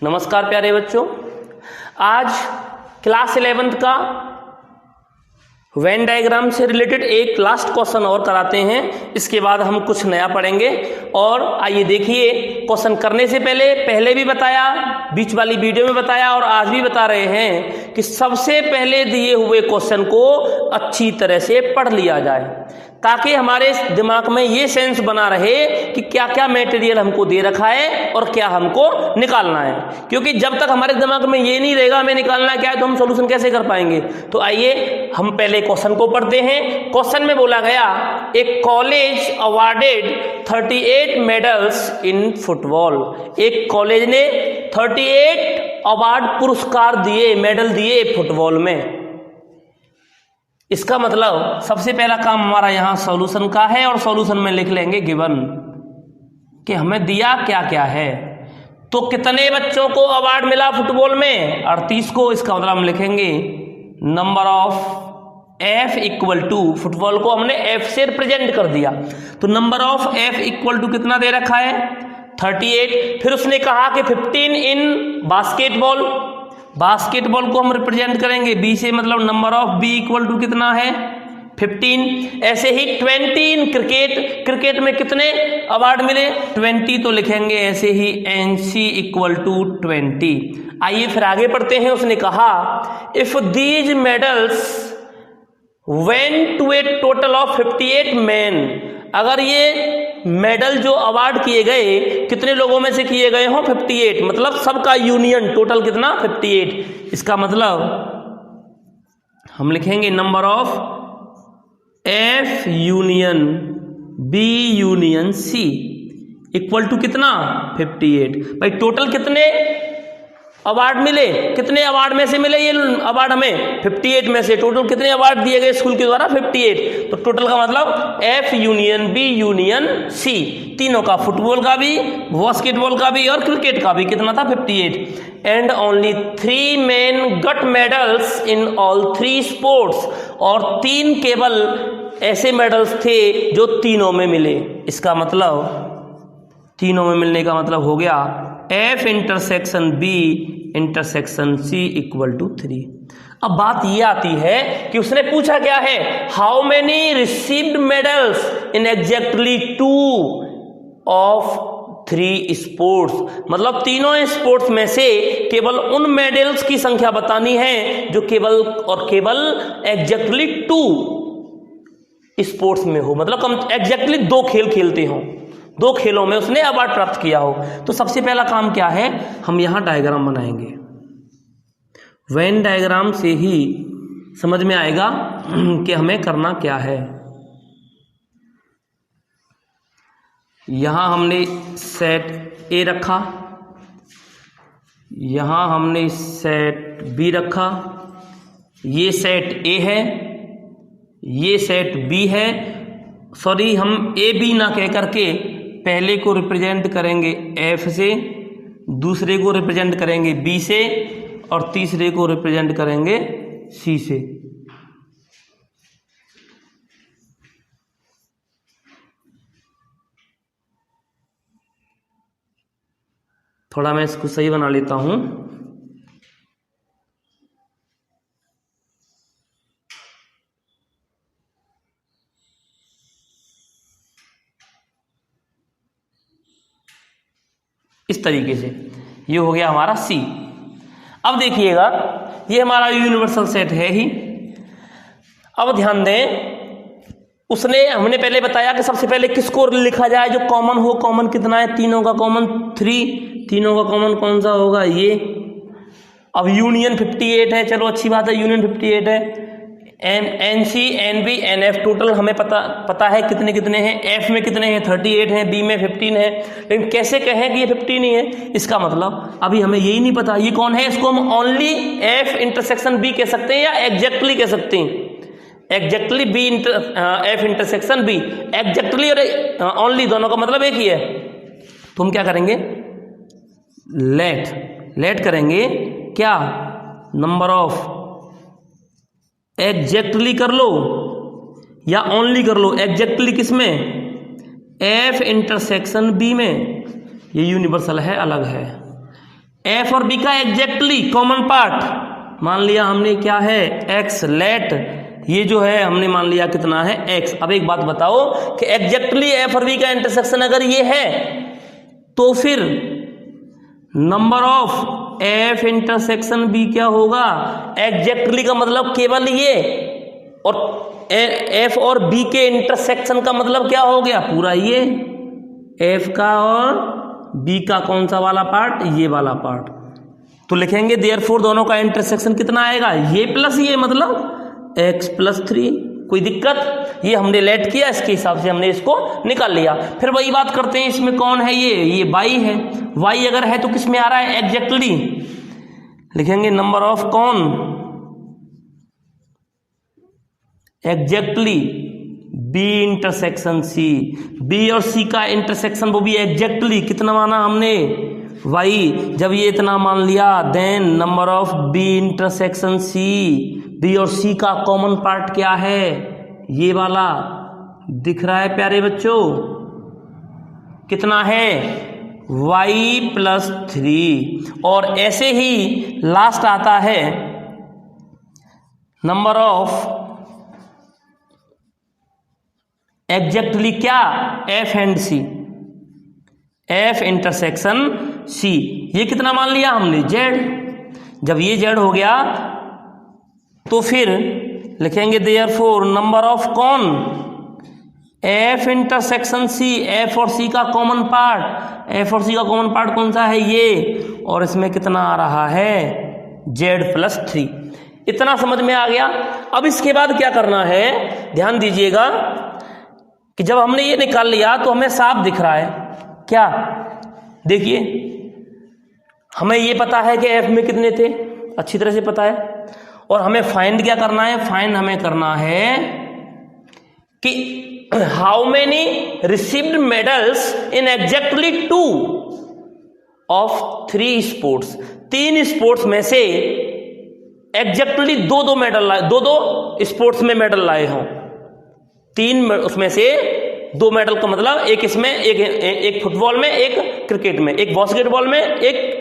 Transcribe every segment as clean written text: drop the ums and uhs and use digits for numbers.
नमस्कार प्यारे बच्चों, आज क्लास 11th का वेन डायग्राम से रिलेटेड एक लास्ट क्वेश्चन और कराते हैं। इसके बाद हम कुछ नया पढ़ेंगे। और आइए देखिए, क्वेश्चन करने से पहले भी बताया, बीच वाली वीडियो में बताया और आज भी बता रहे हैं कि सबसे पहले दिए हुए क्वेश्चन को अच्छी तरह से पढ़ लिया जाए, ताकि हमारे दिमाग में ये सेंस बना रहे कि क्या क्या मटेरियल हमको दे रखा है और क्या हमको निकालना है। क्योंकि जब तक हमारे दिमाग में ये नहीं रहेगा हमें निकालना क्या है, तो हम सॉल्यूशन कैसे कर पाएंगे। तो आइए हम पहले क्वेश्चन को पढ़ते हैं। क्वेश्चन में बोला गया, एक college awarded 38 medals in football. एक कॉलेज ने 38 अवार्ड पुरस्कार दिए, मेडल दिए फुटबॉल में। इसका मतलब सबसे पहला काम हमारा यहां सॉल्यूशन का है और सॉल्यूशन में लिख लेंगे गिवन कि हमें दिया क्या क्या है। तो कितने बच्चों को अवार्ड मिला फुटबॉल में? 38 को। इसका मतलब हम लिखेंगे number of F equal to, football को हमने F से रिप्रेजेंट कर दिया, तो number of F equal to कितना दे रखा है? 38। फिर उसने कहा कि 15 इन बास्केटबॉल, बास्केटबॉल को हम रिप्रेजेंट करेंगे B से, मतलब number of B equal to कितना है? 15। ऐसे ही 20 इन क्रिकेट, क्रिकेट में कितने अवार्ड मिले? 20, तो लिखेंगे ऐसे ही NC इक्वल टू 20। आइए फिर आगे पढ़ते हैं। उसने कहा if these medals went to a total of 58 men, अगर ये मेडल जो अवार्ड किए गए कितने लोगों में से किए गए हों? 58, मतलब सबका यूनियन टोटल कितना? 58। इसका मतलब हम लिखेंगे number of F union B union C equal to कितना? 58। भाई टोटल कितने अवार्ड मिले? कितने अवार्ड में से मिले ये अवार्ड हमें? 58 में से। टोटल कितने अवार्ड दिए गए स्कूल के द्वारा? 58। तो टोटल का मतलब F union B union C, तीनों का, फुटबॉल का भी, बास्केटबॉल का भी और क्रिकेट का भी, कितना था? 58। And only 3 men got medals in all 3 sports, और 3 केवल ऐसे मेडल्स थे जो तीनों में मिले। इसका मतलब तीनों में मिलने का मतलब हो गया F intersection B intersection C equal to 3। अब बात ये आती है कि उसने पूछा क्या है, how many received medals in exactly 2 of 3 sports, मतलब तीनों स्पोर्ट्स में से केवल उन मेडल्स की संख्या बतानी है जो केवल और केवल एग्जैक्टली 2 स्पोर्ट्स में हो, मतलब कम एग्जैक्टली 2 खेल खेलते हो, 2 खेलों में उसने अवार्ड प्राप्त किया हो। तो सबसे पहला काम क्या है, हम यहां डायग्राम बनाएंगे। वेन डायग्राम से ही समझ में आएगा कि हमें करना क्या है। यहां हमने सेट A रखा, यहां हमने सेट B रखा, ये सेट A है, ये सेट B है। सॉरी, हम A B ना कह करके पहले को रिप्रेजेंट करेंगे F से, दूसरे को रिप्रेजेंट करेंगे B से और तीसरे को रिप्रेजेंट करेंगे C से। थोड़ा मैं इसको सही बना लेता हूं। इस तरीके से ये हो गया हमारा C। अब देखिएगा, ये हमारा यूनिवर्सल सेट है ही। अब ध्यान दें, हमने पहले बताया कि सबसे पहले किसको लिखा जाए जो कॉमन हो। कॉमन कितना है? तीनों का कॉमन 3, तीनों का कॉमन कौन सा होगा? ये। अब यूनियन 58 है, चलो अच्छी बात है, यूनियन 58 है। NC NB NF टोटल हमें पता है कितने कितने हैं। F में कितने हैं? 38 हैं, B में 15 है। लेकिन कैसे कहें कि ये 15 ही है? इसका मतलब अभी हमें यही नहीं पता ये कौन है। इसको हम ओनली F इंटरसेक्शन B कह सकते हैं या एग्जैक्टली कह सकते हैं। Exactly F intersection B, exactly और ओनली दोनों का मतलब एक ही है। तो हम क्या करेंगे? लेट करेंगे क्या? नंबर ऑफ एग्जैक्टली कर लो या ओनली कर लो। एग्जैक्टली किस में? F इंटरसेक्शन B में। ये यूनिवर्सल है, अलग है। एफ और बी का एग्जैक्टली कॉमन पार्ट मान लिया हमने क्या है एक्स, लेट ये जो है हमने मान लिया कितना है एक्स। अब एक बात बताओ कि एग्जैक्टली एफ और बी का इंटरसेक्शन अगर ये है तो फिर number of F intersection B क्या होगा, एग्जैक्टली का मतलब केवल ये, और एफ और बी के इंटरसेक्शन का मतलब क्या हो गया पूरा ये, एफ का और बी का कौन सा वाला पार्ट, ये वाला पार्ट। तो लिखेंगे देयरफॉर दोनों का इंटरसेक्शन कितना आएगा, ये प्लस ये, मतलब एक्स प्लस 3। कोई दिक्कत, ये हमने लेट किया इसके हिसाब से हमने इसको निकाल लिया। फिर वही बात करते हैं, इसमें कौन है, ये वाई है। वाई अगर है तो किस में आ रहा है, एग्जैक्टली लिखेंगे नंबर ऑफ कौन, exactly B intersection C, B और सी का इंटरसेक्शन वो भी एग्जैक्टली कितना माना हमने वाई। जब ये इतना मान लिया then number of B intersection C, B और सी का कॉमन पार्ट क्या है, ये वाला दिख रहा है प्यारे बच्चों, कितना है y प्लस 3। और ऐसे ही लास्ट आता है नंबर ऑफ एग्जैक्टली क्या, f and c, f intersection c, ये कितना मान लिया हमने z। जब ये z हो गया तो फिर लिखेंगे देयरफॉर नंबर ऑफ कौन, f इंटरसेक्शन c, f और c का कॉमन पार्ट, f और c का कॉमन पार्ट कौन सा है ये, और इसमें कितना आ रहा है z प्लस 3। इतना समझ में आ गया। अब इसके बाद क्या करना है, ध्यान दीजिएगा कि जब हमने ये निकाल लिया तो हमें साफ दिख रहा है क्या, देखिए हमें ये पता है कि f में कितने थे, अच्छी तरह से पता है, और हमें फाइंड क्या करना है, फाइंड हमें करना है कि how many received medals in exactly 2 of 3 sports, 3 sports में से एग्जैक्टली 2-2 मेडल लाए, 2-2 स्पोर्ट्स में मेडल लाए हों, 3 उसमें से 2 मेडल का मतलब एक इसमें, एक फुटबॉल में, एक क्रिकेट में, एक बास्केटबॉल में, एक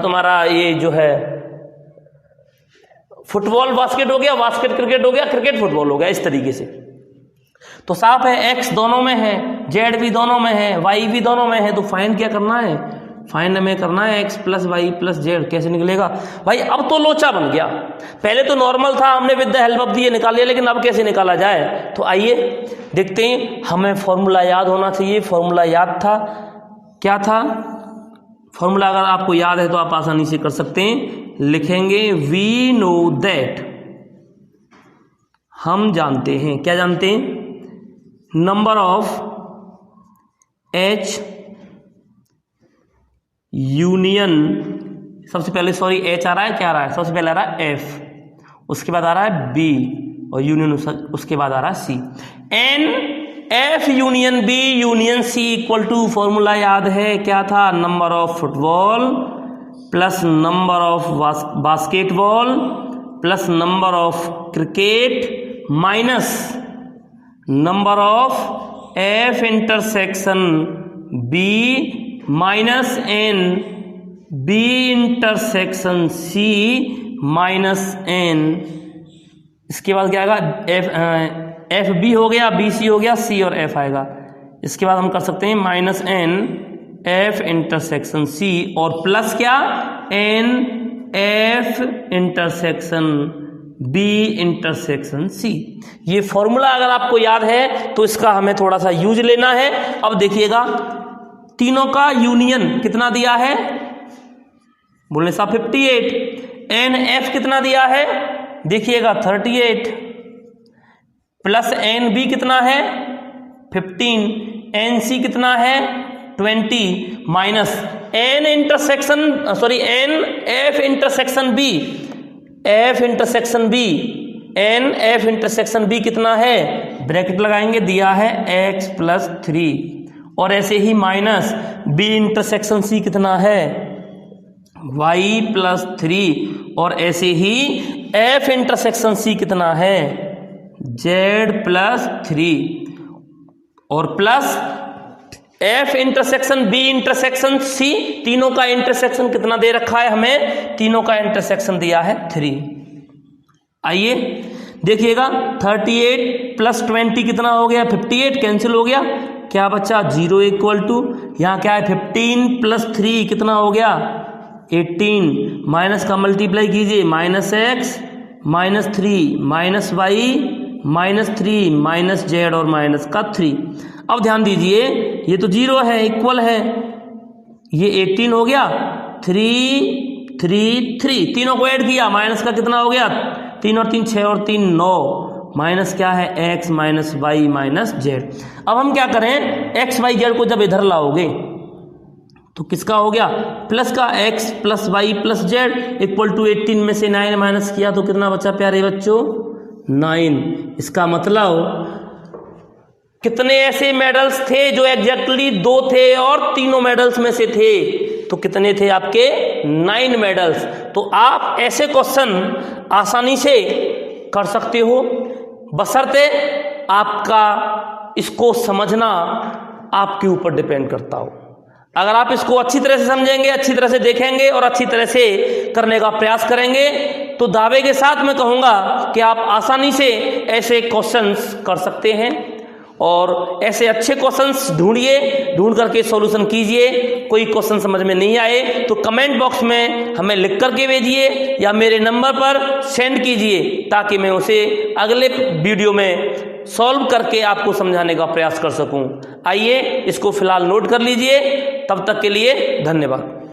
तुम्हारा ये जो है फुटबॉल बास्केट हो गया, बास्केट क्रिकेट हो गया, क्रिकेट फुटबॉल हो गया, इस तरीके से। तो साफ है एक्स दोनों में है, जेड भी दोनों में है, वाई भी दोनों में है, तो फाइंड क्या करना है, फाइंड हमें करना है X plus Y plus Z. कैसे निकलेगा भाई, अब तो लोचा बन गया, पहले तो नॉर्मल था, हमने विद द हेल्प ऑफ दिए निकाल लिया, लेकिन अब कैसे निकाला जाए, तो आइए देखते हैं। हमें फॉर्मूला याद होना चाहिए, फॉर्मूला याद था, क्या था फॉर्मूला, अगर आपको याद है तो आप आसानी से कर सकते हैं। लिखेंगे वी नो दैट, हम जानते हैं, क्या जानते हैं, नंबर ऑफ एच यूनियन, सबसे पहले सॉरी एच आ रहा है, क्या आ रहा है, सबसे पहले आ रहा है एफ, उसके बाद आ रहा है बी, और यूनियन उसके बाद आ रहा है C. N F union B union C equal to, formula याद है क्या था, number of football plus number of basketball plus number of cricket minus number of F intersection B minus N B intersection C minus N. इसके बाद क्या आएगा, F B हो गया, बी सी हो गया, सी और एफ आएगा। इसके बाद हम कर सकते हैं minus N F intersection C और प्लस क्या, N F intersection B intersection C. ये फॉर्मूला अगर आपको याद है तो इसका हमें थोड़ा सा यूज लेना है। अब देखिएगा तीनों का यूनियन कितना दिया है, बोलने सा 58, एन एफ कितना दिया है देखिएगा 38, प्लस एन बी कितना है 15, एन सी कितना है 20, minus N intersection sorry N F intersection B, F intersection B, N F intersection B कितना है, ब्रैकेट लगाएंगे, दिया है एक्स प्लस 3, और ऐसे ही माइनस बी इंटरसेक्शन सी कितना है वाई प्लस 3, और ऐसे ही एफ इंटरसेक्शन सी कितना है जेड प्लस 3, और plus F intersection B intersection C, तीनों का इंटरसेक्शन कितना दे रखा है हमें? तीनों का इंटरसेक्शन दिया है 3। आइए देखिएगा 38 प्लस 20 कितना हो गया? 58, कैंसिल हो गया, क्या बचा? 0 इक्वल टू यहाँ क्या है? 15 प्लस 3 कितना हो गया? 18, माइनस का मल्टीप्लाई कीजिए, -x -3 -y -3 -z और माइनस का 3। अब ध्यान दीजिए ये तो 0 है, इक्वल है, ये 18 हो गया, 3 3 3, तीनों को ऐड किया, माइनस का कितना हो गया? 3 और 3 6 और 3 9, माइनस क्या है? x minus Y minus Z. अब हम क्या करें? x y z को जब इधर लाओगे तो किसका हो गया? प्लस का x plus Y plus Z equal to 18 में से 9 माइनस किया तो कितना बचा प्यारे बच्चों? 9। इसका मतलब कितने ऐसे मेडल्स थे जो एग्जैक्टली 2 थे और तीनों मेडल्स में से थे, तो कितने थे आपके? 9 मेडल्स। तो आप ऐसे क्वेश्चन आसानी से कर सकते हो, बशर्ते आपका इसको समझना आपके ऊपर डिपेंड करता हो। अगर आप इसको अच्छी तरह से समझेंगे, अच्छी तरह से देखेंगे और अच्छी तरह से करने का प्रयास करेंगे तो दावे के साथ मैं कहूँगा कि आप आसानी से ऐसे क्वेश्चंस कर सकते हैं। और ऐसे अच्छे क्वेश्चंस ढूंढिए, ढूंढ करके सॉल्यूशन कीजिए। कोई क्वेश्चन समझ में नहीं आए तो कमेंट बॉक्स में हमें लिख करके भेजिए या मेरे नंबर पर सेंड कीजिए ताकि मैं उसे अगले वीडियो में सॉल्व करके आपको समझाने का प्रयास कर सकूं। आइए इसको फिलहाल नोट कर लीजिए। तब तक के लिए धन्यवाद।